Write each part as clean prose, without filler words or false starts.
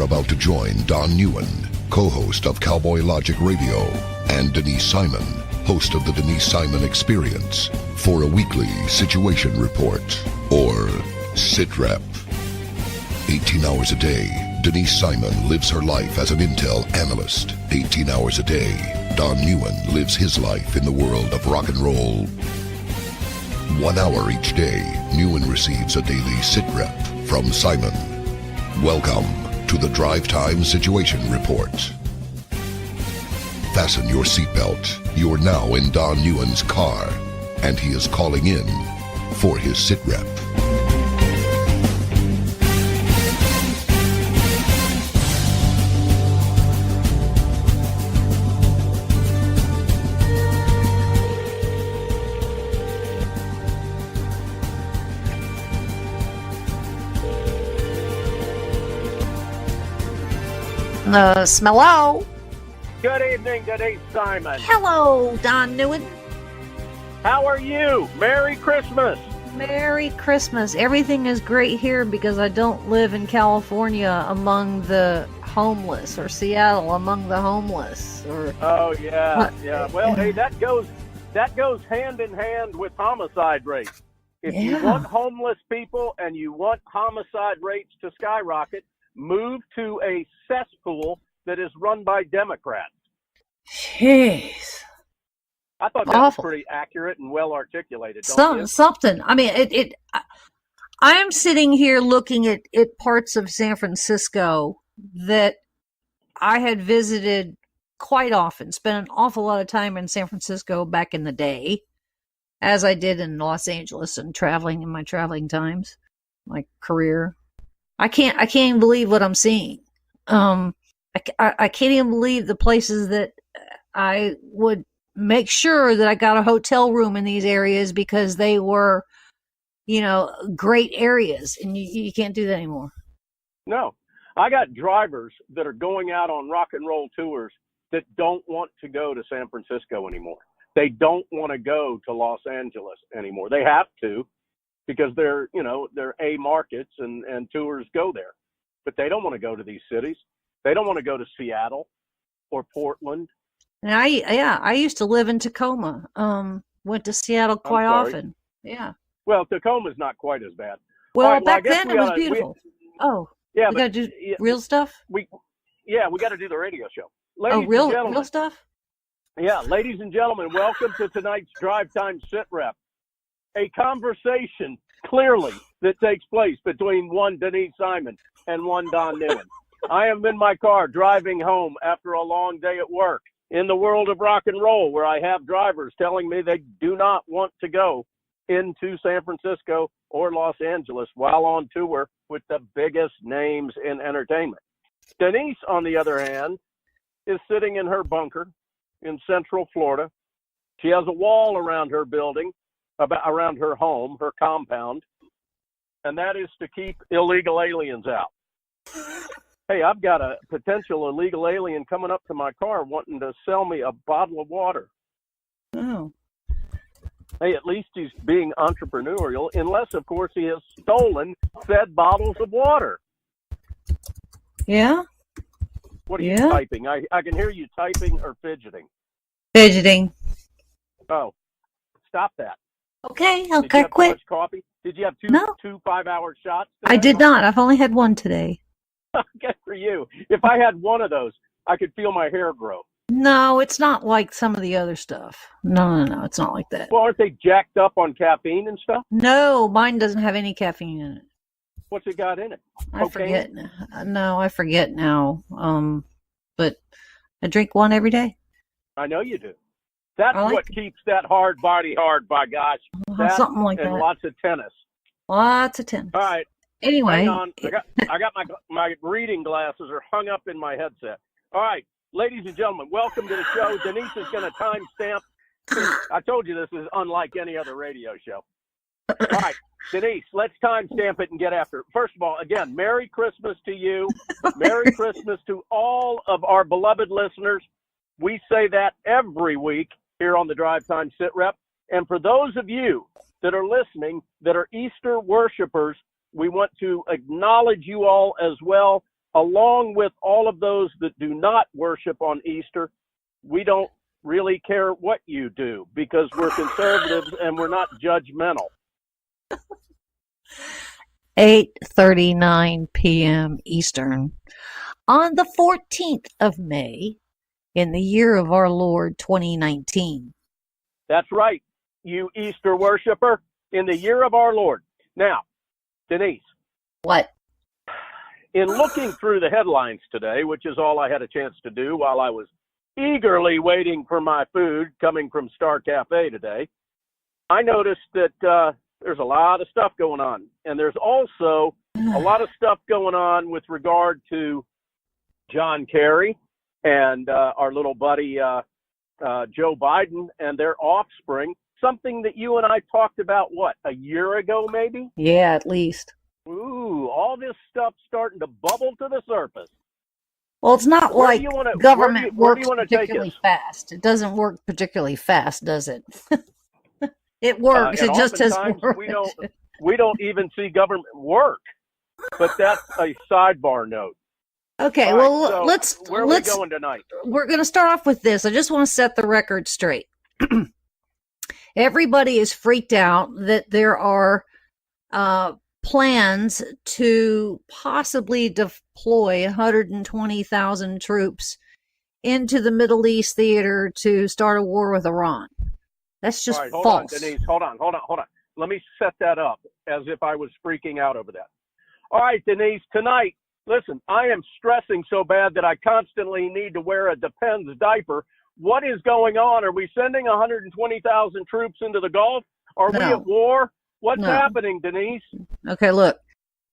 You're about to join Don Neuen, co-host of Cowboy Logic Radio, and Denise Simon, host of the Denise Simon Experience, for a weekly situation report, or SITREP. 18 hours a day, Denise Simon lives her life as an Intel Analyst. 18 hours a day, Don Neuen lives his life in the world of rock and roll. 1 hour each day, Neuen receives a daily SITREP from Simon. Welcome to the Drive Time Situation Report. Fasten your seatbelt. You're now in Don Neuen's car, and he is calling in for his SITREP. Smello. Good evening, Denise Simon. Hello, Don Neuen. How are you? Merry Christmas. Merry Christmas. Everything is great here because I don't live in California among the homeless, or Seattle among the homeless. Oh yeah, yeah. Well, hey, that goes hand in hand with homicide rates. If you want homeless people and you want homicide rates to skyrocket, move to a cesspool that is run by Democrats. Jeez. I thought that was pretty accurate and well articulated. Something. I mean, I am sitting here looking at parts of San Francisco that I had visited quite often, spent an awful lot of time in San Francisco back in the day, as I did in Los Angeles and traveling in my traveling times, my career. I can't even believe what I'm seeing. I can't even believe the places that I would make sure that I got a hotel room in these areas because they were, great areas, and you can't do that anymore. No, I got drivers that are going out on rock and roll tours that don't want to go to San Francisco anymore. They don't want to go to Los Angeles anymore. They have to, because they're A markets and tours go there. But they don't want to go to these cities. They don't want to go to Seattle or Portland. And I used to live in Tacoma. Went to Seattle quite often. Yeah. Well, Tacoma's not quite as bad. Well, right, back then it was beautiful. We got to do real stuff? We got to do the radio show. Real stuff? Yeah, ladies and gentlemen, welcome to tonight's Drive Time SITREP. A conversation, clearly, that takes place between one Denise Simon and one Don Neuen. I am in my car driving home after a long day at work in the world of rock and roll, where I have drivers telling me they do not want to go into San Francisco or Los Angeles while on tour with the biggest names in entertainment. Denise, on the other hand, is sitting in her bunker in Central Florida. She has a wall around her building, around her home, her compound, and that is to keep illegal aliens out. Hey, I've got a potential illegal alien coming up to my car wanting to sell me a bottle of water. Oh. Hey, at least he's being entrepreneurial, unless, of course, he has stolen said bottles of water. Yeah? What are you typing? I can hear you typing or fidgeting. Fidgeting. Oh, stop that. Okay, Did you have quit. too much coffee? Did you have two 5-hour shots today? I did not. I've only had one today. Good for you. If I had one of those, I could feel my hair grow. No, it's not like some of the other stuff. No, it's not like that. Well, aren't they jacked up on caffeine and stuff? No, mine doesn't have any caffeine in it. What's it got in it? I forget. No, I forget now. But I drink one every day. I know you do. That's what keeps that hard body hard, by gosh. Something like that. And lots of tennis. Lots of tennis. All right. Anyway. Hang on. I got my reading glasses are hung up in my headset. All right. Ladies and gentlemen, welcome to the show. Denise is going to timestamp. I told you this is unlike any other radio show. All right. Denise, let's timestamp it and get after it. First of all, again, Merry Christmas to you. Merry Christmas to all of our beloved listeners. We say that every week here on the Drive Time SITREP. And for those of you that are listening that are Easter worshipers, we want to acknowledge you all as well. along with all of those that do not worship on Easter, we don't really care what you do because we're conservatives and we're not judgmental. 8:39 p.m. Eastern on the 14th of May in the year of our Lord 2019. That's right, you Easter worshiper, in the year of our Lord. Now, Denise. What? In looking through the headlines today, which is all I had a chance to do while I was eagerly waiting for my food coming from Star Cafe today, I noticed that there's a lot of stuff going on. And there's also a lot of stuff going on with regard to John Kerry and our little buddy Joe Biden and their offspring, something that you and I talked about, what, a year ago maybe? Yeah, at least. Ooh, all this stuff starting to bubble to the surface. Well, it's not like government works particularly fast. It doesn't work particularly fast, does it? It works. It just has worked. We don't even see government work. But that's a sidebar note. Okay, well, so let's. Where are we going tonight? We're going to start off with this. I just want to set the record straight. Everybody is freaked out that there are plans to possibly deploy 120,000 troops into the Middle East theater to start a war with Iran. That's just false. Hold on, Denise. Hold on. Let me set that up as if I was freaking out over that. All right, Denise, tonight, listen, I am stressing so bad that I constantly need to wear a Depends diaper. What is going on? Are we sending 120,000 troops into the Gulf? Are we at war? What's happening, Denise? Okay, look.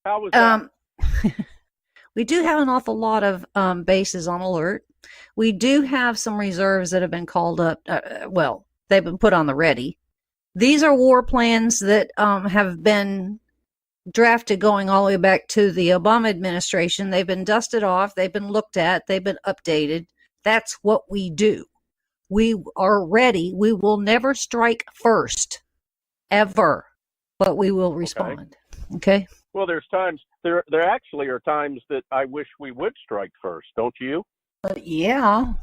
How was that? We do have an awful lot of bases on alert. We do have some reserves that have been called up. They've been put on the ready. These are war plans that have been drafted going all the way back to the Obama administration. They've been dusted off. They've been looked at. They've been updated. That's what we do. We are ready. We will never strike first, ever, but we will respond. Okay? Well, there actually are times that I wish we would strike first, don't you? Yeah.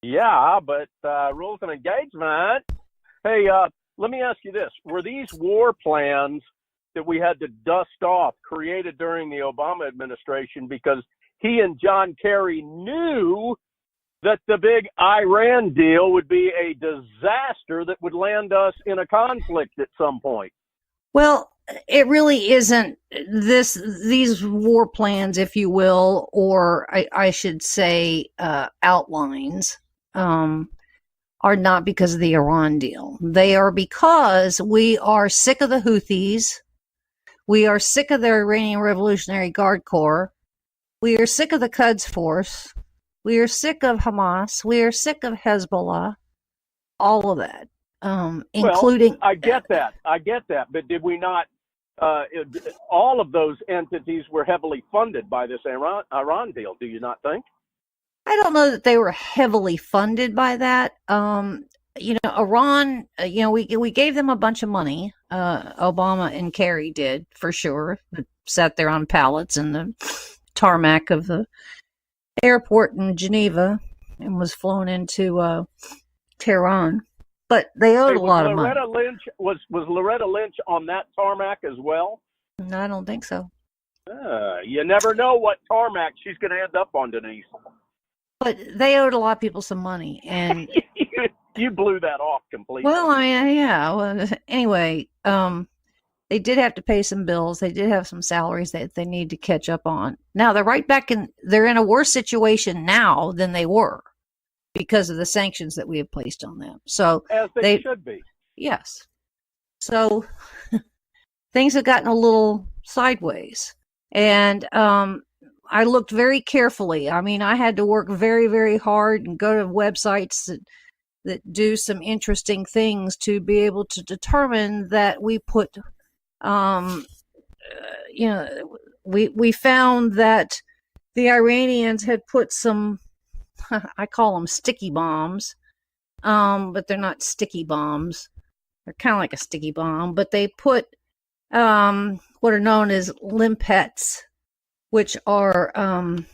Yeah, but rules of engagement. Hey, let me ask you this. Were these war plans that we had to dust off created during the Obama administration because he and John Kerry knew that the big Iran deal would be a disaster that would land us in a conflict at some point? Well, it really isn't these war plans, if you will, or I should say outlines, are not because of the Iran deal. They are because we are sick of the Houthis. We are sick of the Iranian Revolutionary Guard Corps. We are sick of the Quds Force. We are sick of Hamas. We are sick of Hezbollah. All of that, including. I get that. But did we not? All of those entities were heavily funded by this Iran deal. Do you not think? I don't know that they were heavily funded by that. Iran, we gave them a bunch of money. Obama and Kerry did, for sure. Sat there on pallets in the tarmac of the airport in Geneva and was flown into Tehran. But they owed a lot of money. Was Loretta Lynch on that tarmac as well? No, I don't think so. You never know what tarmac she's going to end up on, Denise. But they owed a lot of people some money, and you blew that off completely. Well, I mean, yeah. Well, anyway, they did have to pay some bills. They did have some salaries that they need to catch up on. Now they're right back in. They're in a worse situation now than they were because of the sanctions that we have placed on them. So as they should be. Yes. So things have gotten a little sideways, and I looked very carefully. I mean, I had to work very, very hard and go to websites that do some interesting things to be able to determine that we put, we found that the Iranians had put some, I call them sticky bombs, but they're not sticky bombs. They're kind of like a sticky bomb, but they put what are known as limpets which are kind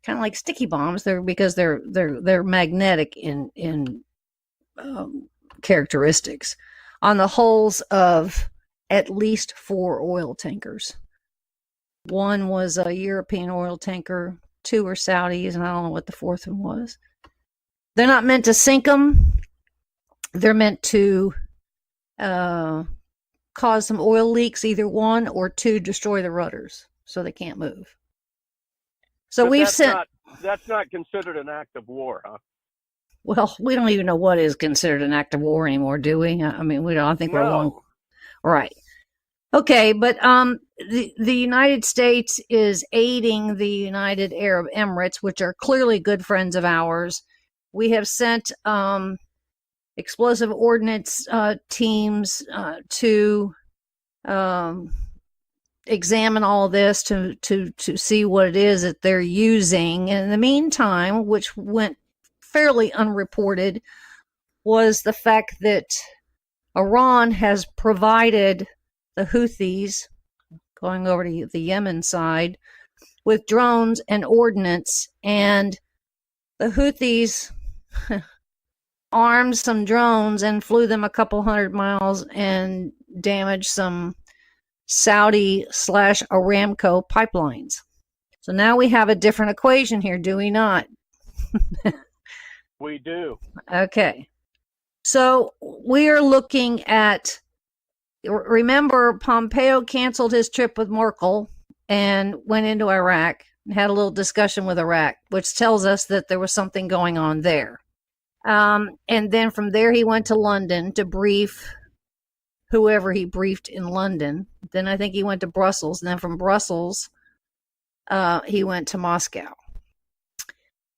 of like sticky bombs. They're magnetic in characteristics on the hulls of at least 4 oil tankers. One was a European oil tanker, 2 were Saudis, and I don't know what the 4th one was. They're not meant to sink them. They're meant to cause some oil leaks, either 1 or 2, destroy the rudders so they can't move. So But we've sent. That's not considered an act of war, huh? Well, we don't even know what is considered an act of war anymore, do we? I mean, we don't. I think we're long. Right. Okay, but the United States is aiding the United Arab Emirates, which are clearly good friends of ours. We have sent explosive ordnance teams to examine all this to see what it is that they're using. And in the meantime, which went fairly unreported, was the fact that Iran has provided the Houthis, going over to the Yemen side, with drones and ordnance, and the Houthis armed some drones and flew them a couple 100 miles and damaged some Saudi/Aramco pipelines. So now we have a different equation here, do we not? We do. Okay. So we are looking at, remember, Pompeo canceled his trip with Merkel and went into Iraq and had a little discussion with Iraq, which tells us that there was something going on there. And then from there, he went to London to brief whoever he briefed in London. Then I think he went to Brussels. And then from Brussels, he went to Moscow.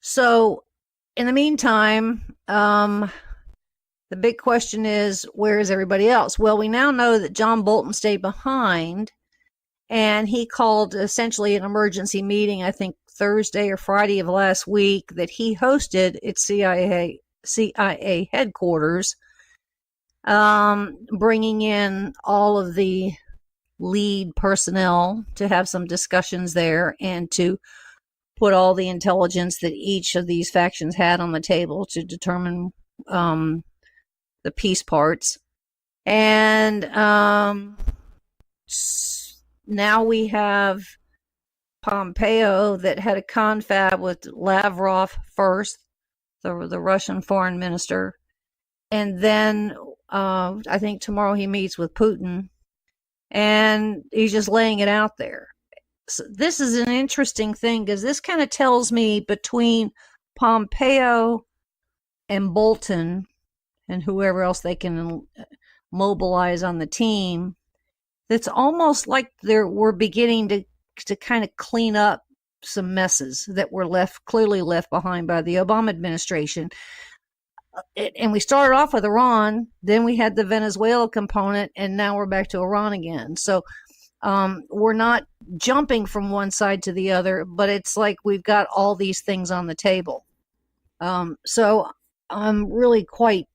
So in the meantime, the big question is, where is everybody else? Well, we now know that John Bolton stayed behind, and he called essentially an emergency meeting, I think Thursday or Friday of last week, that he hosted at CIA headquarters, bringing in all of the lead personnel to have some discussions there and to put all the intelligence that each of these factions had on the table to determine the peace parts. And now we have Pompeo that had a confab with Lavrov first, the Russian foreign minister. And then I think tomorrow he meets with Putin. And he's just laying it out there. So this is an interesting thing, because this kind of tells me between Pompeo and Bolton and whoever else they can mobilize on the team, it's almost like we're beginning to kind of clean up some messes that were clearly left behind by the Obama administration. And we started off with Iran, then we had the Venezuela component, and now we're back to Iran again. So we're not jumping from one side to the other, but it's like we've got all these things on the table. So I'm really quite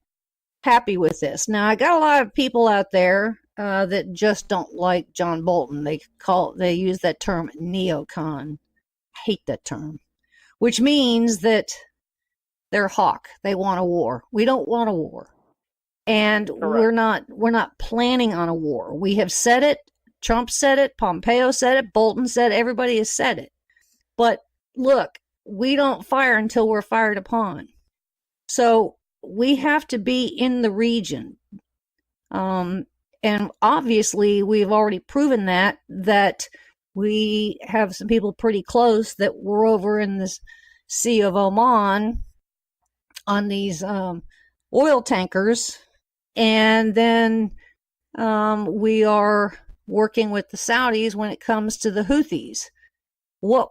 happy with this. Now, I got a lot of people out there that just don't like John Bolton. They use that term neocon. I hate that term, which means that they're hawk. They want a war. We don't want a war. And Correct. we're not planning on a war. We have said it. Trump said it. Pompeo said it. Bolton said it. Everybody has said it. But look, we don't fire until we're fired upon. So we have to be in the region. And obviously we've already proven that we have some people pretty close that were over in this Sea of Oman on these oil tankers. And then we are working with the Saudis when it comes to the Houthis. What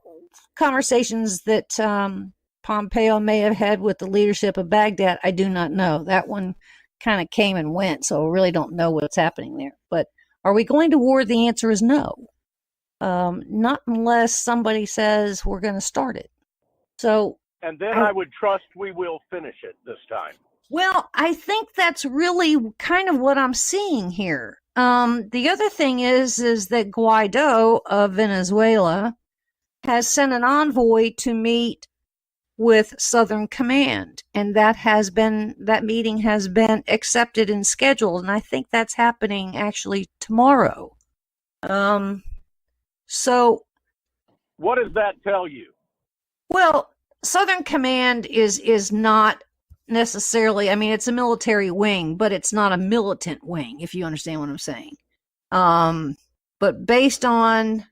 conversations that Pompeo may have had with the leadership of Baghdad, I do not know. That one kind of came and went, so I really don't know what's happening there. But are we going to war? The answer is no. Not unless somebody says we're going to start it. So, And then I would trust we will finish it this time. well, I think that's really kind of what I'm seeing here. The other thing is that Guaido of Venezuela has sent an envoy to meet with Southern Command, and that meeting has been accepted and scheduled, and I think that's happening actually tomorrow. So what does that tell you? Well, Southern Command is not necessarily, I mean, it's a military wing, but it's not a militant wing, if you understand what I'm saying. But based on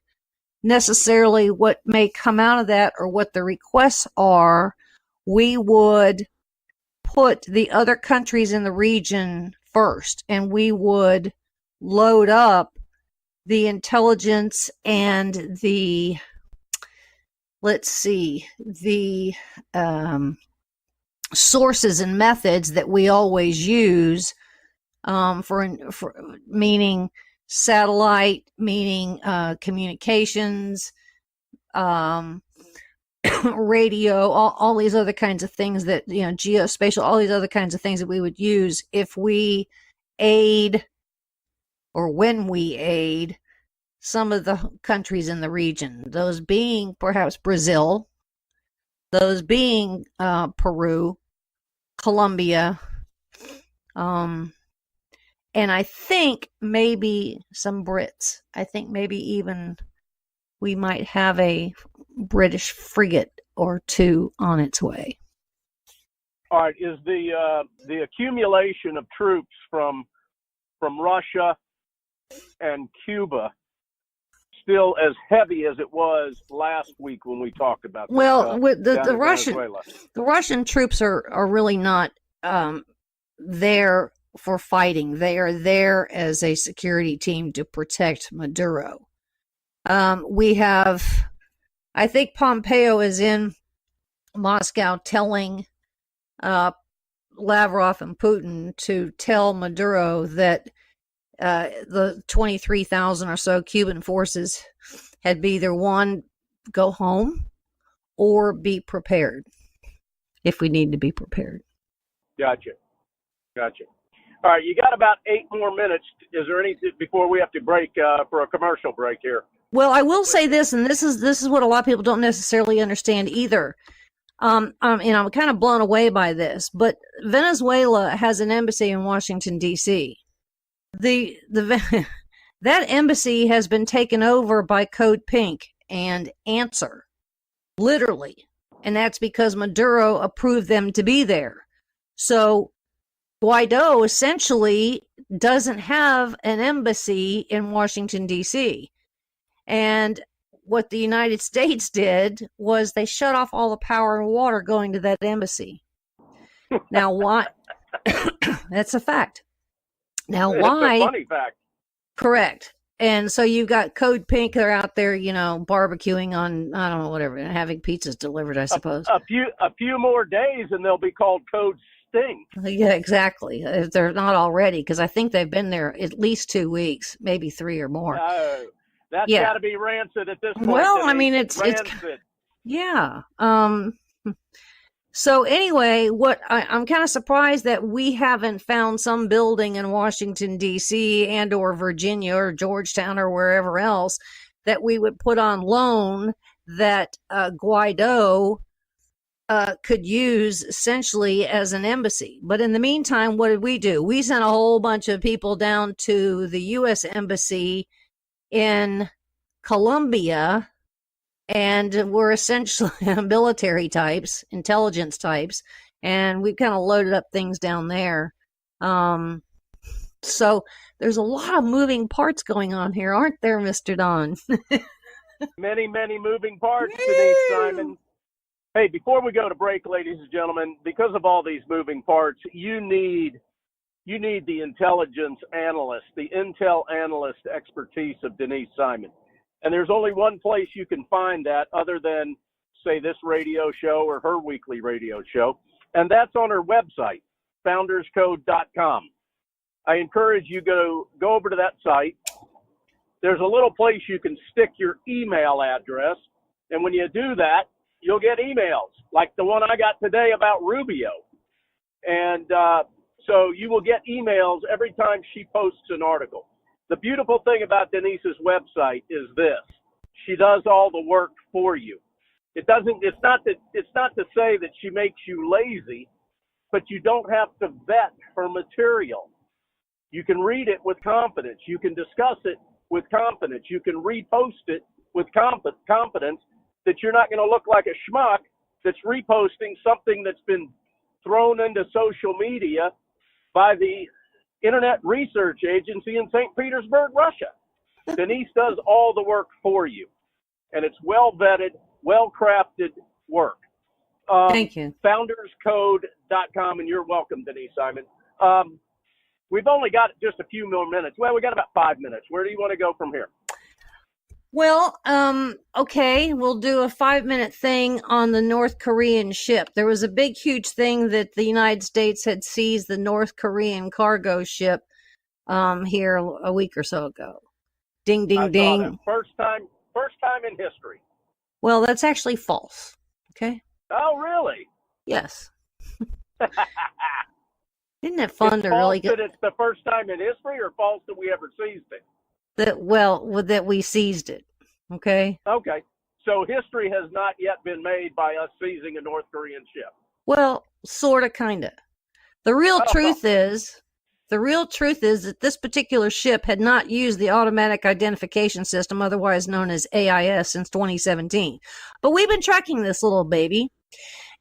necessarily what may come out of that or what the requests are, we would put the other countries in the region first, and we would load up the intelligence and the sources and methods that we always use for meaning satellite, meaning communications, radio, all these other kinds of things that, geospatial, all these other kinds of things that we would use if we aid or when we aid some of the countries in the region, those being perhaps Brazil, those being Peru, Colombia, and I think maybe some Brits. I think maybe even we might have a British frigate or two on its way. All right, is the accumulation of troops from Russia and Cuba still as heavy as it was last week when we talked about this? Well, with the Russian troops are really not there for fighting. They are there as a security team to protect Maduro. We have, I think Pompeo is in Moscow telling Lavrov and Putin to tell Maduro that the 23,000 or so Cuban forces had either one, go home, or be prepared if we need to be prepared. Gotcha. All right, you got about 8 more minutes. Is there anything before we have to break for a commercial break here? Well, I will say this, and this is what a lot of people don't necessarily understand either. I'm kind of blown away by this, but Venezuela has an embassy in Washington, D.C. That embassy has been taken over by Code Pink and Answer, literally, and that's because Maduro approved them to be there. So Guaido essentially doesn't have an embassy in Washington, D.C. And what the United States did was they shut off all the power and water going to that embassy. Now, why? That's a fact. Now, why? It's a funny fact. Correct. And so you've got Code Pink. They're out there, barbecuing on, I don't know, whatever, and having pizzas delivered, I suppose. A few more days and they'll be called Code Sting. Yeah, exactly. If they're not already, because I think they've been there at least 2 weeks, maybe 3 or more. That's got to be rancid at this point. Well, I mean, it's rancid. Yeah. So anyway, I'm kind of surprised that we haven't found some building in Washington, D.C. and or Virginia or Georgetown or wherever else that we would put on loan that Guaido could use essentially as an embassy. But in the meantime, what did we do? We sent a whole bunch of people down to the U.S. Embassy in Colombia, and we're essentially military types, intelligence types, and we kind of loaded up things down there. So there's a lot of moving parts going on here, aren't there, Mr. Don? Many, many moving parts, Denise Simon. Hey, before we go to break, ladies and gentlemen, because of all these moving parts, you need the intelligence analyst, the Intel Analyst expertise of Denise Simon. And there's only one place you can find that other than, say, this radio show or her weekly radio show, and that's on her website, founderscode.com. I encourage you go over to that site. There's a little place you can stick your email address, and when you do that, you'll get emails like the one I got today about Rubio. And so you will get emails every time she posts an article. The beautiful thing about Denise's website is this. She does all the work for you. It's not to say that she makes you lazy, but you don't have to vet her material. You can read it with confidence. You can discuss it with confidence. You can repost it with confidence that you're not going to look like a schmuck that's reposting something that's been thrown into social media by the Internet Research Agency in St. Petersburg, Russia. Denise does all the work for you, and it's well-vetted, well-crafted work. Thank you. Founderscode.com, and you're welcome, Denise Simon. We've only got just a few more minutes. Well, we got about 5 minutes. Where do you want to go from here? Well, okay, we'll do a 5-minute thing on the North Korean ship. There was a big, huge thing that the United States had seized the North Korean cargo ship here a week or so ago. Ding, ding, ding. First time in history. Well, that's actually false. Okay. Oh, really? Yes. Isn't it fun to really get? That it's the first time in history, or false that we ever seized it? That we seized it. Okay. Okay. So history has not yet been made by us seizing a North Korean ship. Well, sort of, kind of. The real truth is that this particular ship had not used the automatic identification system, otherwise known as AIS, since 2017. But we've been tracking this little baby,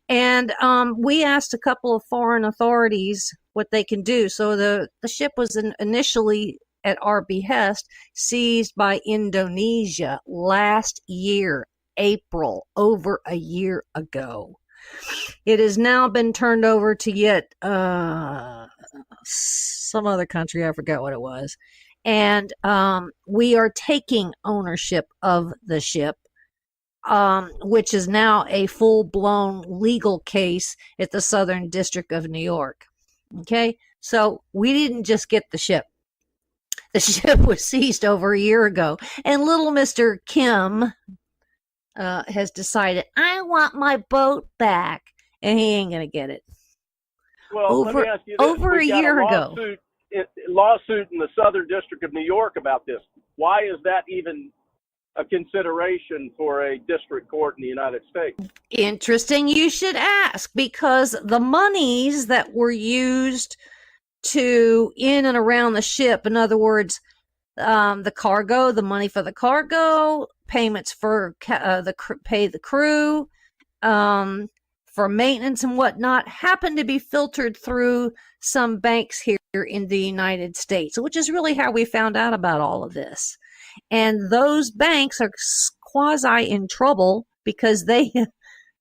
and we asked a couple of foreign authorities what they can do. So the ship was initially, at our behest, seized by Indonesia last year, April, over a year ago. It has now been turned over to yet some other country. I forgot what it was. And we are taking ownership of the ship, which is now a full-blown legal case at the Southern District of New York. Okay? So we didn't just get the ship. The ship was seized over a year ago. And little Mr. Kim has decided, I want my boat back. And he ain't going to get it. Well, let me ask you this. Over a year ago. Lawsuit in the Southern District of New York about this. Why is that even a consideration for a district court in the United States? Interesting you should ask, because the monies that were used to in and around the ship, in other words, the cargo, the money for the cargo, payments for pay the crew, for maintenance and whatnot, happen to be filtered through some banks here in the United States, which is really how we found out about all of this. And those banks are quasi in trouble because they,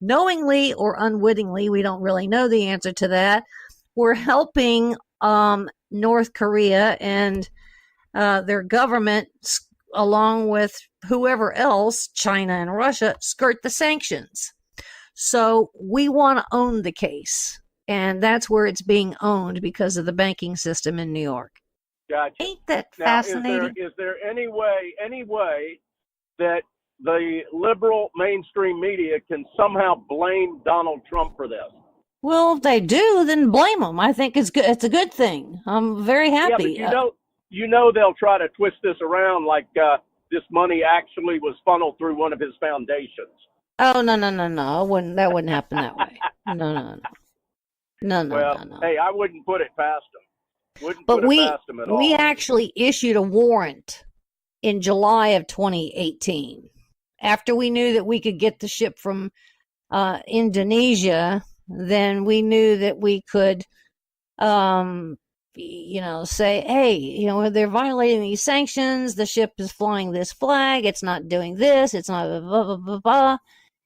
knowingly or unwittingly, we don't really know the answer to that, were helping North Korea and their government, along with whoever else, China and Russia, skirt the sanctions. So we want to own the case, and that's where it's being owned because of the banking system in New York. Gotcha. Ain't that now, fascinating? Is there any way that the liberal mainstream media can somehow blame Donald Trump for this? Well, if they do, then blame them. I think it's good. It's a good thing. I'm very happy. Yeah, but you know they'll try to twist this around like this money actually was funneled through one of his foundations. Oh, no. That wouldn't happen that way. No. No. Hey, I wouldn't put it past them. But we actually issued a warrant in July of 2018 after we knew that we could get the ship from Indonesia. Then we knew that we could, say, hey, they're violating these sanctions. The ship is flying this flag. It's not doing this. It's not blah, blah, blah, blah.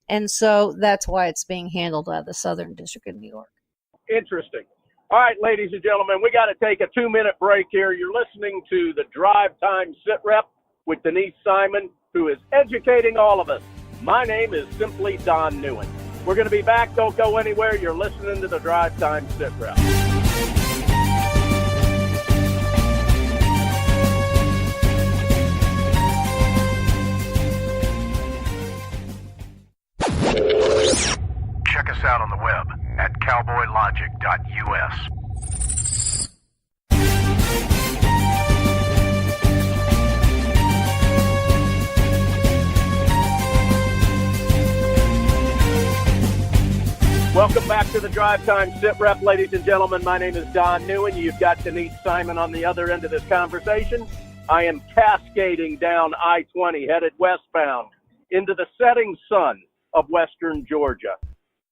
And so that's why it's being handled by the Southern District of New York. Interesting. All right, ladies and gentlemen, we got to take a 2-minute break here. You're listening to the Drive Time SITREP with Denise Simon, who is educating all of us. My name is simply Don Neuen. We're going to be back. Don't go anywhere. You're listening to the Drive Time SITREP. Check us out on the web at cowboylogic.us. Welcome back to the Drive Time Sit Rep, ladies and gentlemen. My name is Don Neuen. You've got Denise Simon on the other end of this conversation. I am cascading down I-20, headed westbound into the setting sun of western Georgia.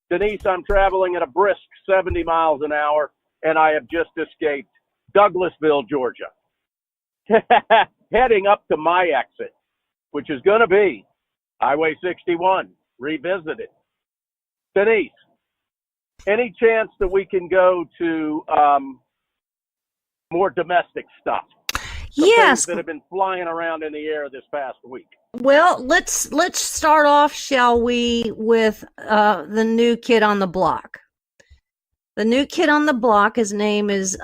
Denise, I'm traveling at a brisk 70 miles an hour, and I have just escaped Douglasville, Georgia, heading up to my exit, which is going to be Highway 61, revisited. Denise, any chance that we can go to more domestic stuff? Yes. That have been flying around in the air this past week. Well, let's start off, shall we, with the new kid on the block. The new kid on the block, his name is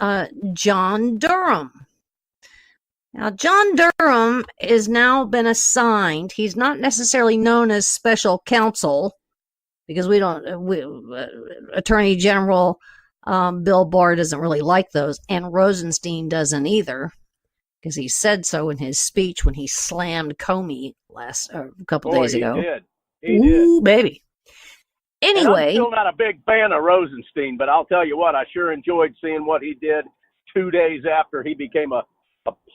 John Durham. Now, John Durham has now been assigned. He's not necessarily known as special counsel, because Attorney General Bill Barr doesn't really like those, and Rosenstein doesn't either, because he said so in his speech when he slammed Comey a couple days ago. He did, baby. Anyway, I'm still not a big fan of Rosenstein, but I'll tell you what, I sure enjoyed seeing what he did 2 days after he became a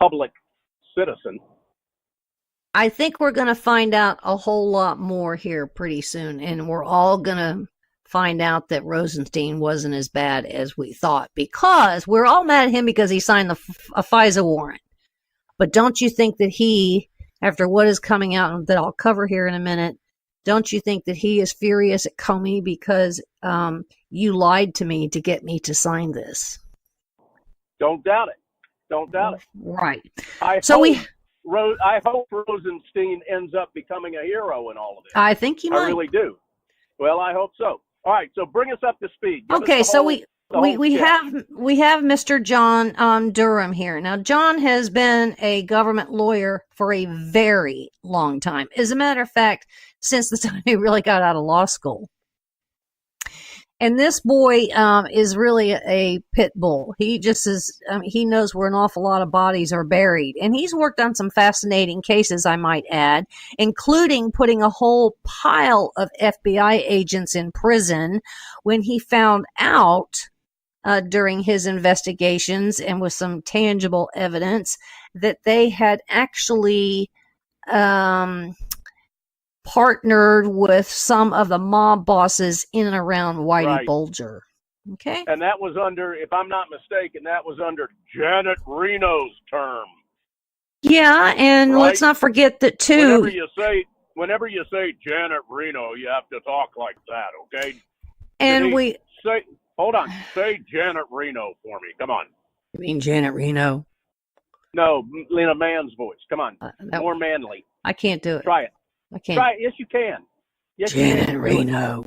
public citizen. I think we're going to find out a whole lot more here pretty soon, and we're all going to find out that Rosenstein wasn't as bad as we thought, because we're all mad at him because he signed a FISA warrant. But don't you think that he, after what is coming out that I'll cover here in a minute, don't you think that he is furious at Comey because you lied to me to get me to sign this? Don't doubt it. Don't doubt it. Right. I hope Rosenstein ends up becoming a hero in all of this. I think he might. I really do. Well, I hope so. All right, so bring us up to speed. Okay, so we have Mr. John Durham here. Now, John has been a government lawyer for a very long time. As a matter of fact, since the time he really got out of law school. And this boy is really a pit bull. He just is, he knows where an awful lot of bodies are buried. And he's worked on some fascinating cases, I might add, including putting a whole pile of FBI agents in prison when he found out during his investigations and with some tangible evidence that they had actually partnered with some of the mob bosses in and around Whitey Bulger. Okay. And that was under, if I'm not mistaken, that was under Janet Reno's term. Yeah, and let's not forget that too. Whenever you say Janet Reno, you have to talk like that, okay? And say Janet Reno for me. Come on. You mean Janet Reno? No, in a man's voice. Come on. More manly. I can't do it. Try it. I can't. Try it. Yes, you can. Yes, Janet Reno.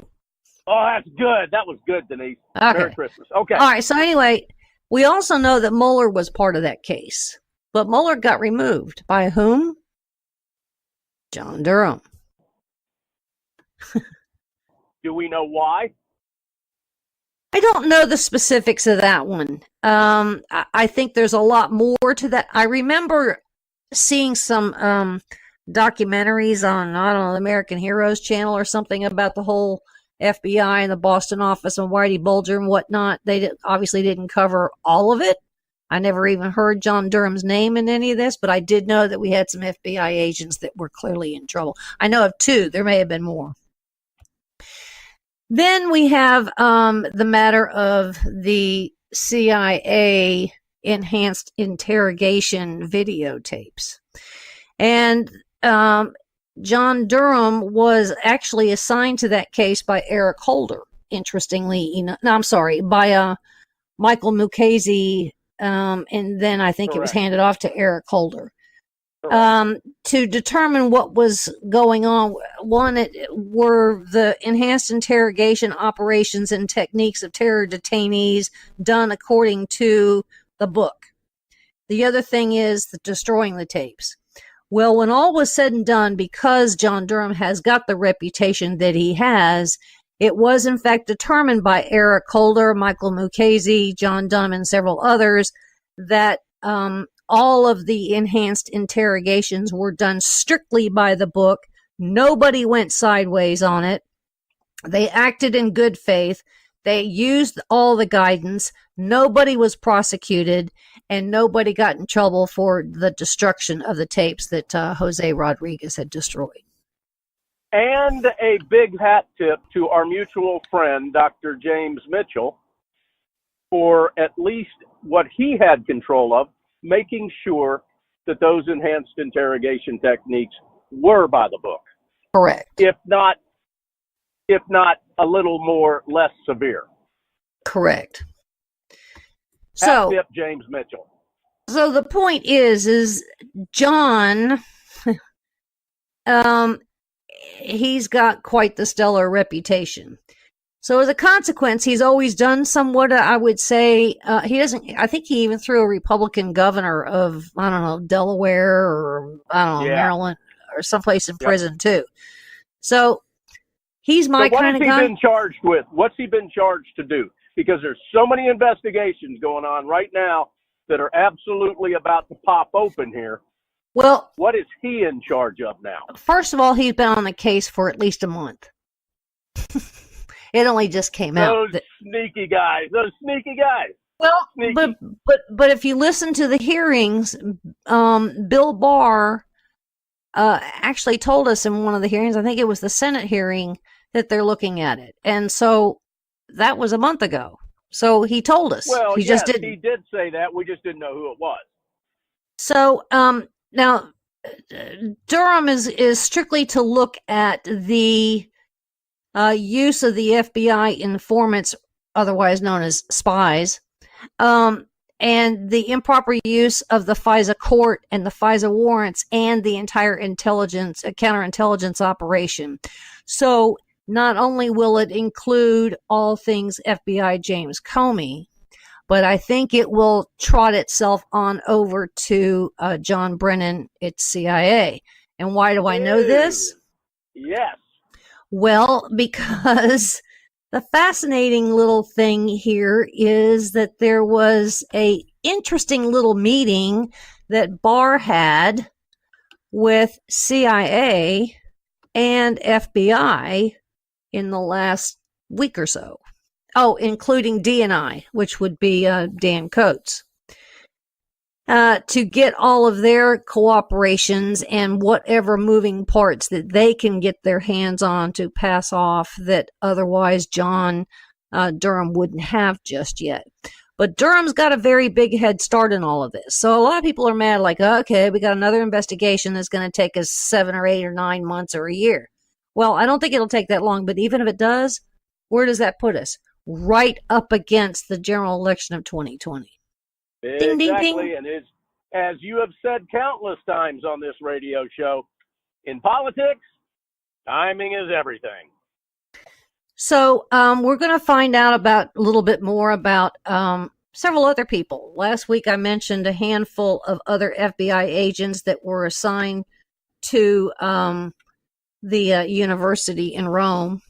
Oh, that's good. That was good, Denise. Okay. Merry Christmas. Okay. All right. So anyway, we also know that Mueller was part of that case. But Mueller got removed. By whom? John Durham. Do we know why? I don't know the specifics of that one. I think there's a lot more to that. I remember seeing some documentaries on, I don't know, the American Heroes channel or something about the whole FBI and the Boston office and Whitey Bulger and whatnot. They obviously didn't cover all of it. I never even heard John Durham's name in any of this, but I did know that we had some FBI agents that were clearly in trouble. I know of two. There may have been more. Then we have the matter of the CIA enhanced interrogation videotapes. And John Durham was actually assigned to that case by Eric Holder, interestingly. By Michael Mukasey, and then I think Correct. It was handed off to Eric Holder. To determine what was going on. One, were the enhanced interrogation operations and techniques of terror detainees done according to the book. The other thing is the destroying the tapes. Well, when all was said and done, because John Durham has got the reputation that he has, it was in fact determined by Eric Holder, Michael Mukasey, John Dunham, and several others that all of the enhanced interrogations were done strictly by the book. Nobody went sideways on it. They acted in good faith. They used all the guidance. Nobody was prosecuted, and nobody got in trouble for the destruction of the tapes that Jose Rodriguez had destroyed. And a big hat tip to our mutual friend, Dr. James Mitchell, for at least what he had control of, making sure that those enhanced interrogation techniques were by the book. Correct. If not a little more less severe. Correct. Hat tip, James Mitchell. So the point is John, he's got quite the stellar reputation. So as a consequence, he's always done somewhat, I would say, I think he even threw a Republican governor of, I don't know, Delaware or, I don't know, Maryland or someplace in prison too. So he's my kind of guy. What's he been charged with? What's he been charged to do? Because there's so many investigations going on right now that are absolutely about to pop open here. Well, what is he in charge of now? First of all, he's been on the case for at least a month. It only just came out. Those sneaky guys. Well, but if you listen to the hearings, Bill Barr actually told us in one of the hearings, I think it was the Senate hearing, that they're looking at it. And so that was a month ago. So he told us. Well, he yes, just didn't. He did say that. We just didn't know who it was. So now Durham is strictly to look at the use of the FBI informants, otherwise known as spies, and the improper use of the FISA court and the FISA warrants and the entire counterintelligence operation. So not only will it include all things FBI James Comey, but I think it will trot itself on over to John Brennan at CIA. And why do I know this? Yes. Well, because the fascinating little thing here is that there was a interesting little meeting that Barr had with CIA and FBI in the last week or so. Oh, including DNI, which would be Dan Coates. To get all of their cooperations and whatever moving parts that they can get their hands on to pass off that otherwise John Durham wouldn't have just yet. But Durham's got a very big head start in all of this. So a lot of people are mad, like, okay, we got another investigation that's going to take us 7 or 8 or 9 months or a year. Well, I don't think it'll take that long, but even if it does, where does that put us? Right up against the general election of 2020. Exactly. Ding, ding, ding. And as you have said countless times on this radio show, in politics, timing is everything. So we're going to find out a little bit more about several other people. Last week I mentioned a handful of other FBI agents that were assigned to the university in Rome.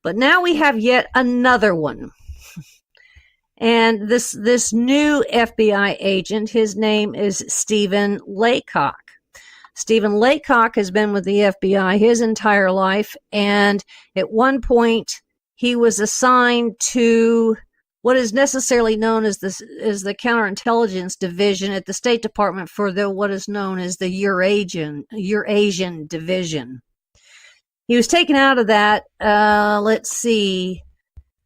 But now we have yet another one. And this new FBI agent, his name is Stephen Laycock. Stephen Laycock has been with the FBI his entire life, and at one point he was assigned to what is necessarily known as the counterintelligence division at the State Department for what is known as the Eurasian division. He was taken out of that,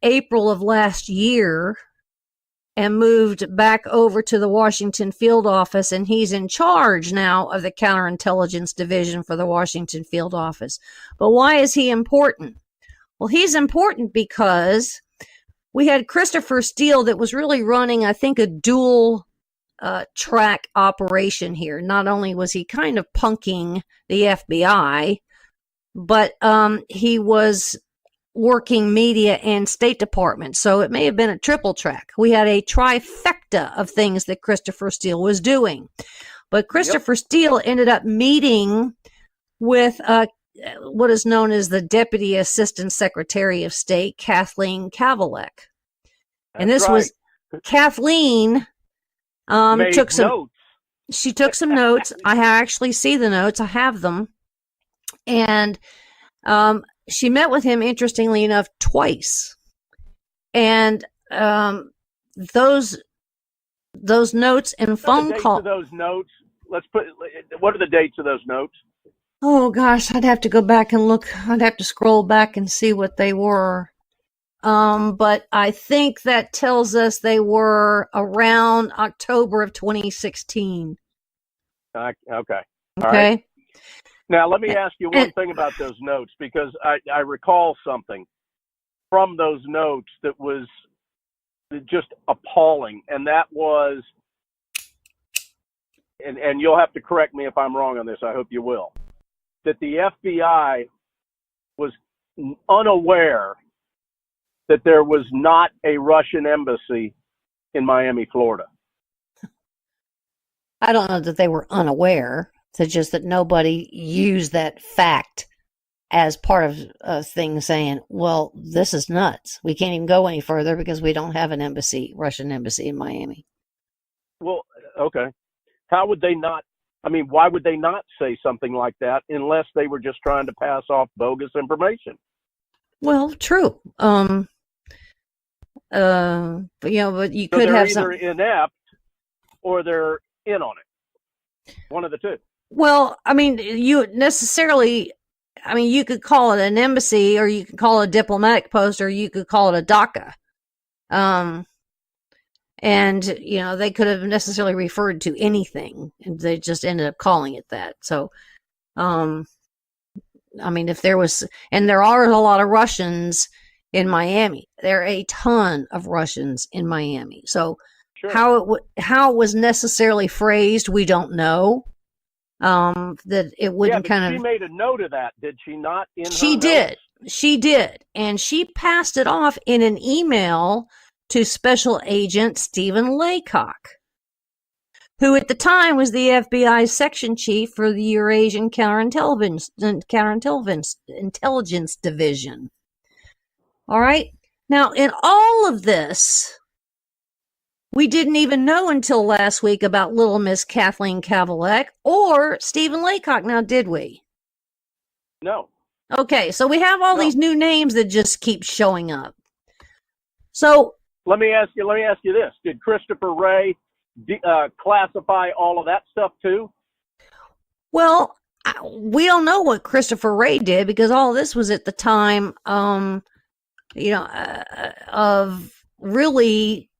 April of last year, and moved back over to the Washington field office, and he's in charge now of the counterintelligence division for the Washington field office. But why is he important? Well, he's important because we had Christopher Steele that was really running, I think, a dual track operation here. Not only was he kind of punking the FBI, but he was working media and State Department. So it may have been a triple track. We had a trifecta of things that Christopher Steele was doing. But Christopher Steele ended up meeting with what is known as the Deputy Assistant Secretary of State, Kathleen Kavalek. And this was Kathleen took some notes. She took some notes. I actually see the notes. I have them. And she met with him, interestingly enough, twice. And those notes and phone calls. Those notes. What are the dates of those notes? Oh gosh, I'd have to go back and look. I'd have to scroll back and see what they were. But I think that tells us they were around October of 2016. Okay. All okay. Right. Now, let me ask you one thing about those notes, because I recall something from those notes that was just appalling, and that was, and you'll have to correct me if I'm wrong on this, I hope you will, that the FBI was unaware that there was not a Russian embassy in Miami, Florida. I don't know that they were unaware. It's just that nobody used that fact as part of a thing saying, well, this is nuts. We can't even go any further because we don't have an embassy, Russian embassy in Miami. Well, okay. How would they not? I mean, why would they not say something like that unless they were just trying to pass off bogus information? Well, true. But but you could have some. They're either inept or they're in on it. One of the two. Well, I mean, you could call it an embassy, or you could call it a diplomatic post, or you could call it a DACA. And, they could have necessarily referred to anything, and they just ended up calling it that. So, if there was, and there are a lot of Russians in Miami. There are a ton of Russians in Miami. So sure. How it was necessarily phrased, we don't know. That it wouldn't she made a note of that, did she not? She did. And she passed it off in an email to Special Agent Stephen Laycock, who at the time was the FBI's section chief for the Eurasian Counterintelligence Division. All right. Now, in all of this, we didn't even know until last week about Little Miss Kathleen Kavalek or Stephen Laycock. Now, did we? No. Okay, so we have all these new names that just keep showing up. So let me ask you this: did Christopher Wray classify all of that stuff too? Well, we don't know what Christopher Wray did, because all this was at the time, of really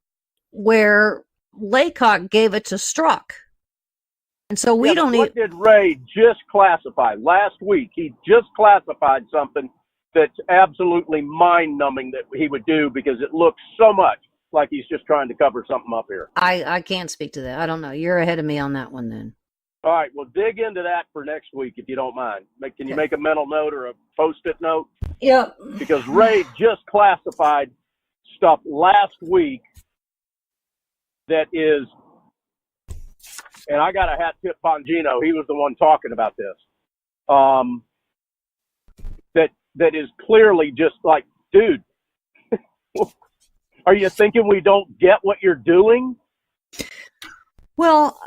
where Laycock gave it to Strzok. And so we don't What did Wray just classify? Last week, he just classified something that's absolutely mind-numbing that he would do, because it looks so much like he's just trying to cover something up here. I can't speak to that. I don't know. You're ahead of me on that one then. All right, well, dig into that for next week if you don't mind. Can you make a mental note or a Post-it note? Yep. Because Ray just classified stuff last week that is, and I got a hat tip Bongino. He was the one talking about this. That is clearly just like, dude, are you thinking we don't get what you're doing? Well,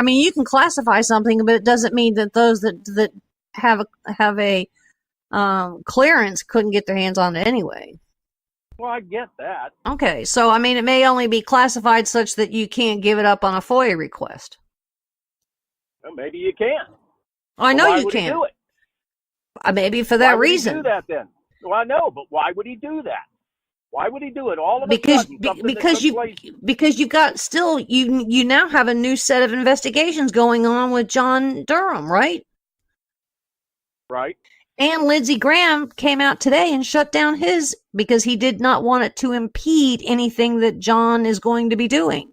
you can classify something, but it doesn't mean that those that have a clearance couldn't get their hands on it anyway. Well, I get that. Okay, so it may only be classified such that you can't give it up on a FOIA request. Well, maybe you can. I know you can. Why would he do it? Maybe for that reason. Why would he do that then? Well, I know, but why would he do that? Why would he do it all of a sudden? Because you've got still you now have a new set of investigations going on with John Durham, right? Right. And Lindsey Graham came out today and shut down his, because he did not want it to impede anything that John is going to be doing.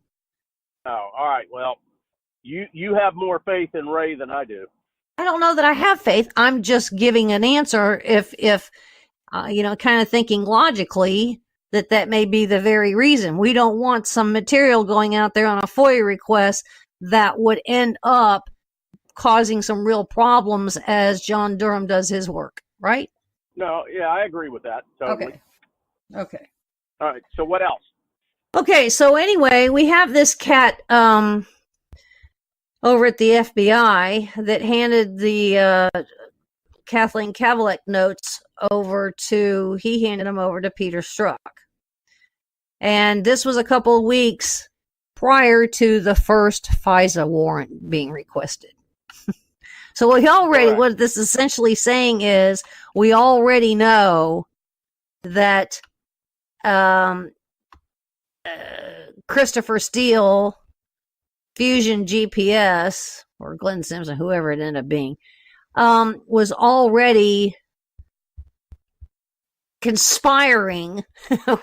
Oh, all right. Well, you have more faith in Ray than I do. I don't know that I have faith. I'm just giving an answer if kind of thinking logically that may be the very reason. We don't want some material going out there on a FOIA request that would end up causing some real problems as John Durham does his work, right? No, yeah, I agree with that. Totally. Okay. All right, so what else? Okay, so anyway, we have this cat over at the FBI that handed the Kathleen Kavalek notes he handed them over to Peter Strzok. And this was a couple of weeks prior to the first FISA warrant being requested. So what this is essentially saying is we already know that Christopher Steele, Fusion GPS, or Glenn Simpson, whoever it ended up being, was already conspiring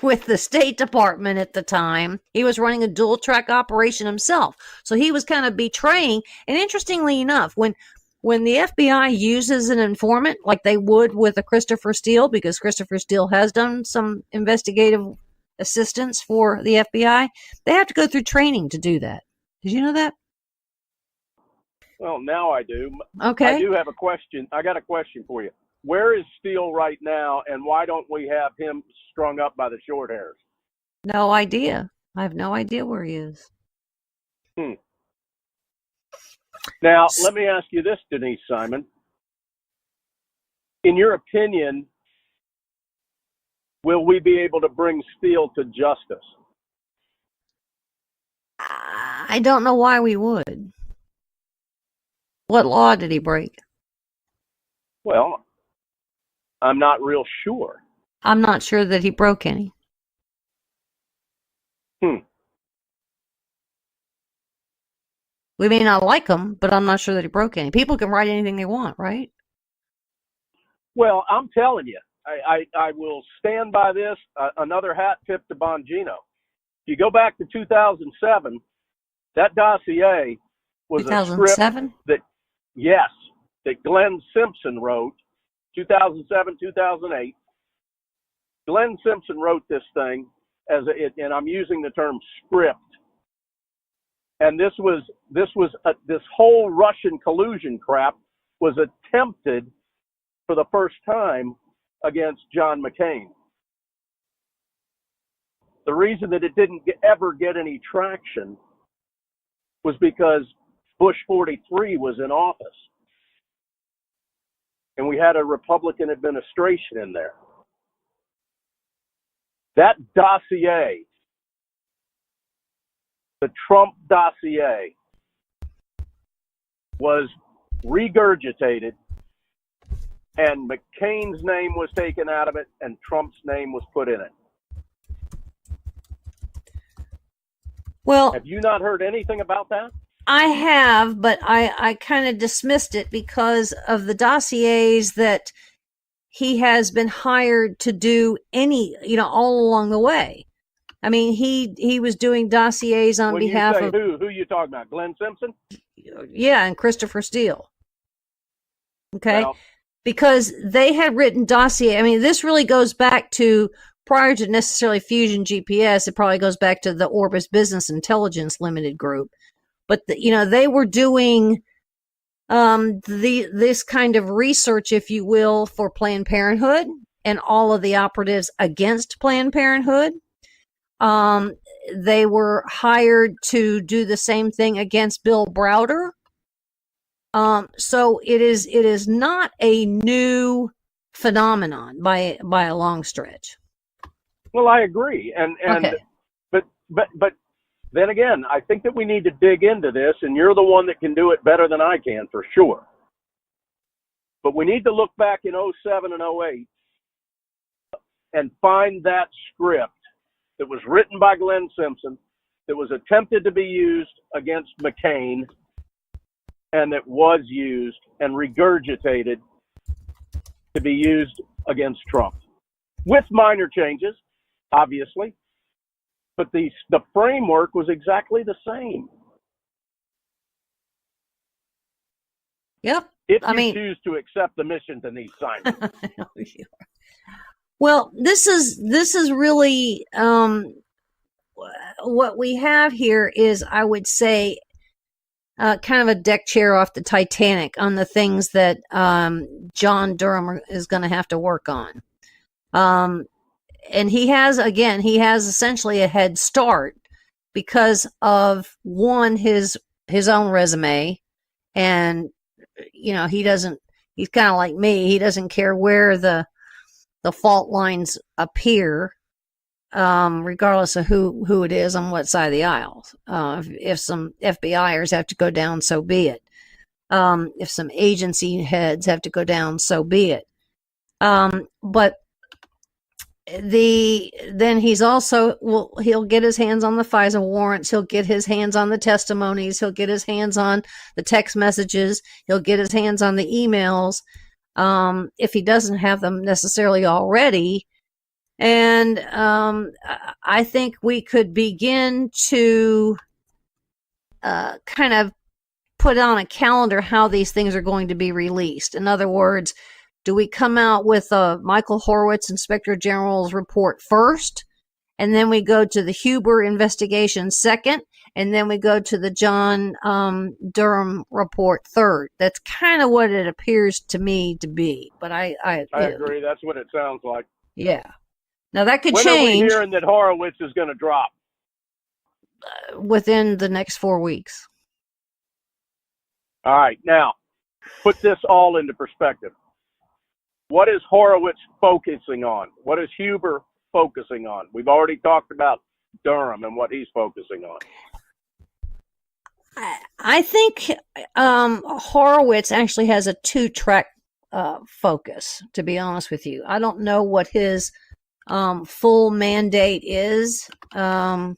with the State Department at the time. He was running a dual track operation himself. So he was kind of betraying. And interestingly enough, when the FBI uses an informant like they would with a Christopher Steele, because Christopher Steele has done some investigative assistance for the FBI, they have to go through training to do that. Did you know that? Well, now I do. Okay. I do have a question. I got a question for you. Where is Steele right now, and why don't we have him strung up by the short hairs? No idea. I have no idea where he is. Now, let me ask you this, Denise Simon. In your opinion, will we be able to bring Steele to justice? I don't know why we would. What law did he break? Well, I'm not real sure. I'm not sure that he broke any. We may not like him, but I'm not sure that he broke any. People can write anything they want, right? Well, I'm telling you, I will stand by this. Another hat tip to Bongino. If you go back to 2007, that dossier was 2007? a script that Glenn Simpson wrote, 2007, 2008. Glenn Simpson wrote this thing and I'm using the term script. And this whole Russian collusion crap was attempted for the first time against John McCain. The reason that it didn't ever get any traction was because Bush 43 was in office. And we had a Republican administration in there. That dossier, the Trump dossier, was regurgitated, and McCain's name was taken out of it, and Trump's name was put in it. Well, have you not heard anything about that? I have, but I kind of dismissed it because of the dossiers that he has been hired to do all along the way. I mean, he was doing dossiers on behalf of who you talking about? Glenn Simpson? Yeah, and Christopher Steele. Okay, well, because they had written dossier. I mean, this really goes back to prior to necessarily Fusion GPS. It probably goes back to the Orbis Business Intelligence Limited Group. But they were doing this kind of research, if you will, for Planned Parenthood and all of the operatives against Planned Parenthood. They were hired to do the same thing against Bill Browder. So it is not a new phenomenon by a long stretch. Well, I agree, and okay. but then again, I think that we need to dig into this, and you're the one that can do it better than I can, for sure. But we need to look back in 07 and 08 and find that script that was written by Glenn Simpson, that was attempted to be used against McCain, and that was used and regurgitated to be used against Trump. With minor changes, obviously. But the framework was exactly the same. Yep. If you choose to accept the mission, Denise Simon. Well, this is really what we have here is, I would say, kind of a deck chair off the Titanic on the things that John Durham is going to have to work on. And he has essentially a head start because of, one, his own resume, and he's kind of like me. He doesn't care where the the fault lines appear, regardless of who it is on what side of the aisle. If some FBIers have to go down, so be it. If some agency heads have to go down, so be it. But then he's also, he'll get his hands on the FISA warrants. He'll get his hands on the testimonies. He'll get his hands on the text messages. He'll get his hands on the emails, if he doesn't have them necessarily already. And I think we could begin to kind of put on a calendar how these things are going to be released. In other words, do we come out with a Michael Horowitz Inspector General's report first, and then we go to the Huber investigation second, and then we go to the John Durham report third? That's kind of what it appears to me to be. But I agree. That's what it sounds like. Yeah. Now that could when change. When are we hearing that Horowitz is going to drop? Within the next 4 weeks. All right. Now, put this all into perspective. What is Horowitz focusing on? What is Huber focusing on? We've already talked about Durham and what he's focusing on. I think Horowitz actually has a 2-track focus, to be honest with you. I don't know what his full mandate is. But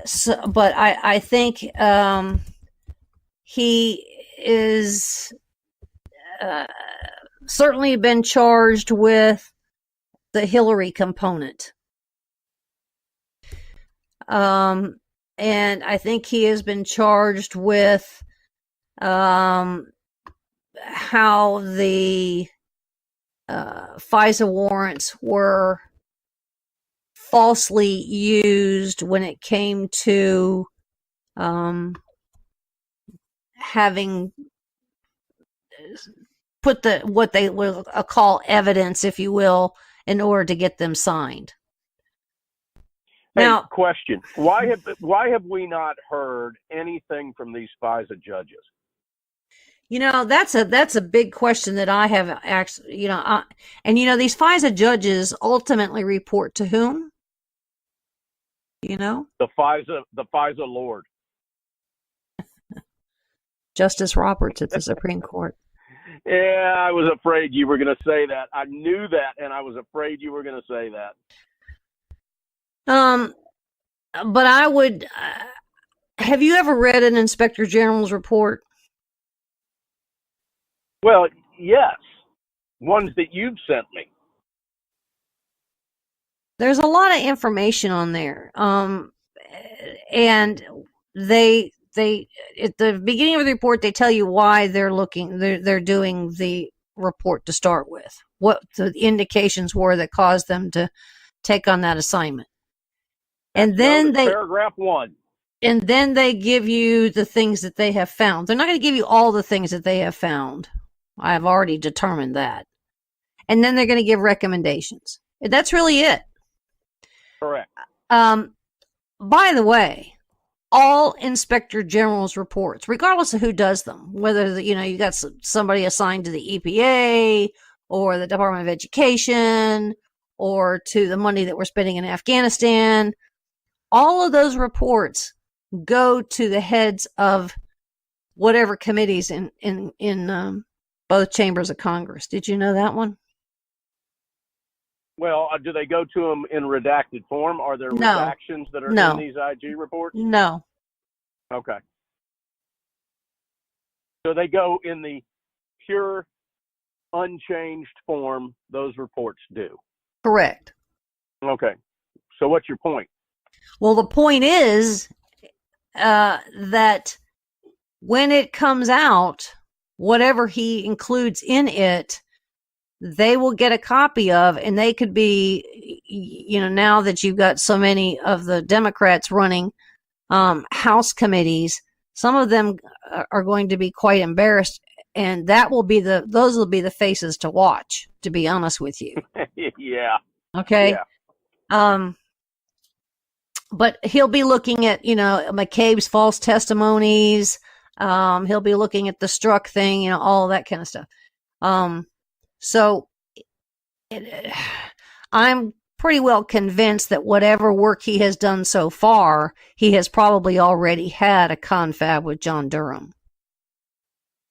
I think he is certainly been charged with the Hillary component. And I think he has been charged with how the FISA warrants were falsely used when it came to having put what they will call evidence, if you will, in order to get them signed. Hey, now, question: Why have we not heard anything from these FISA judges? You know, that's a big question that I have actually. These FISA judges ultimately report to whom? The FISA Lord, Justice Roberts at the Supreme Court. Yeah, I was afraid you were going to say that. I knew that, and I was afraid you were going to say that. But I would. Have you ever read an Inspector General's report? Well, yes, ones that you've sent me. There's a lot of information on there, and they at the beginning of the report they tell you why they're doing the report to start with, what the indications were that caused them to take on that assignment, and then paragraph 1. And then they give you the things that they have found. They're not going to give you all the things that they have found. I have already determined that. And then they're going to give recommendations. That's really it. Correct. By the way, all Inspector General's reports, regardless of who does them, whether you got somebody assigned to the EPA or the Department of Education or to the money that we're spending in Afghanistan, all of those reports go to the heads of whatever committees in both chambers of Congress. Did you know that one? Well, do they go to them in redacted form? Are there redactions that are in these IG reports? No. Okay. So they go in the pure, unchanged form those reports do? Correct. Okay. So what's your point? Well, the point is that when it comes out, whatever he includes in it, they will get a copy of, and they could be, now that you've got so many of the Democrats running House committees, some of them are going to be quite embarrassed, and those will be the faces to watch, to be honest with you. Yeah. Okay. Yeah. But he'll be looking at, McCabe's false testimonies. He'll be looking at the Strzok thing, all that kind of stuff. So I'm pretty well convinced that whatever work he has done so far, he has probably already had a confab with John Durham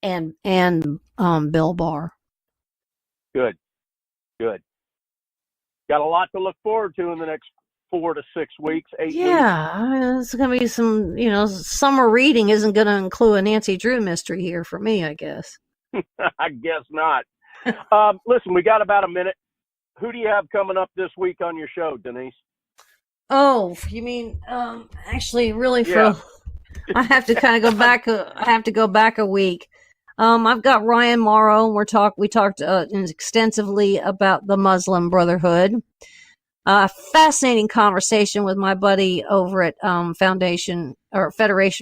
and Bill Barr. Good. Got a lot to look forward to in the next 4 to 6 weeks, 8 weeks. Yeah, it's going to be some, summer reading isn't going to include a Nancy Drew mystery here for me, I guess. I guess not. Listen, we got about a minute. Who do you have coming up this week on your show, Denise? Oh, you mean, actually, really, Yeah. I have to kind of go back. I have to go back a week. I've got Ryan Morrow. We talked extensively about the Muslim Brotherhood. Fascinating conversation with my buddy over at Federation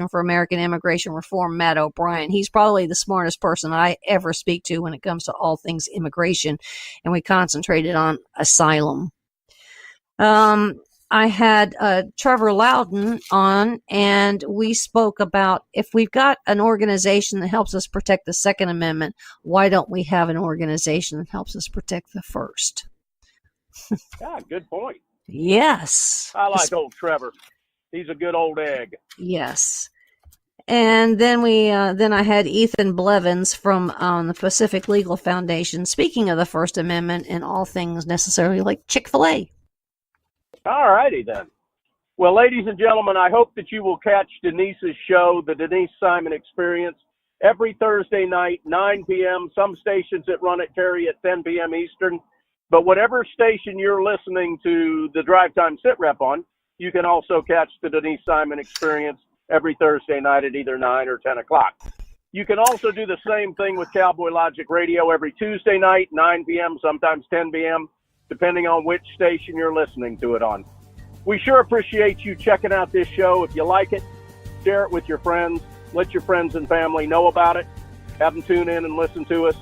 for American Immigration Reform, Matt O'Brien. He's probably the smartest person I ever speak to when it comes to all things immigration, and we concentrated on asylum. I had Trevor Loudon on, and we spoke about if we've got an organization that helps us protect the Second Amendment, why don't we have an organization that helps us protect the First? Yeah, good point. Yes. I like old Trevor. He's a good old egg. Yes. And then I had Ethan Blevins from the Pacific Legal Foundation speaking of the First Amendment and all things necessarily like Chick-fil-A. All righty then. Well, ladies and gentlemen, I hope that you will catch Denise's show, The Denise Simon Experience, every Thursday night, 9 p.m. Some stations that run it carry at 10 p.m. Eastern. But whatever station you're listening to the Drive Time Sit Rep on, you can also catch the Denise Simon Experience every Thursday night at either 9 or 10 o'clock. You can also do the same thing with Cowboy Logic Radio every Tuesday night, 9 p.m., sometimes 10 p.m., depending on which station you're listening to it on. We sure appreciate you checking out this show. If you like it, share it with your friends. Let your friends and family know about it. Have them tune in and listen to us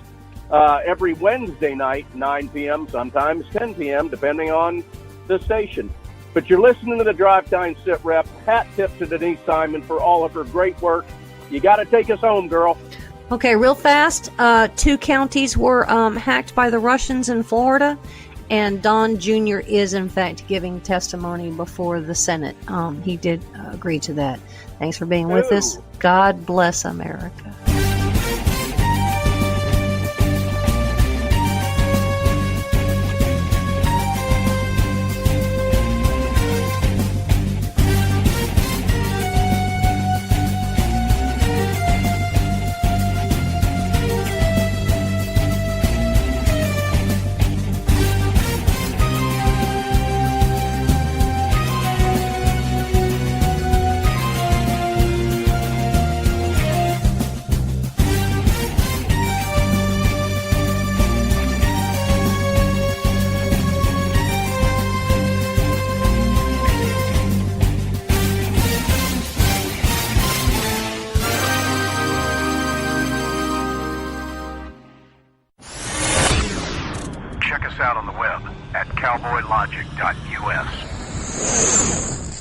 every Wednesday night, 9 p.m., sometimes 10 p.m., depending on the station. But you're listening to the Drive Time Sit Rep. Hat tip to Denise Simon for all of her great work. You got to take us home, girl. Okay, real fast. 2 counties were hacked by the Russians in Florida, and Don Jr. is, in fact, giving testimony before the Senate. He did agree to that. Thanks for being with us. God bless America. Check us out on the web at cowboylogic.us.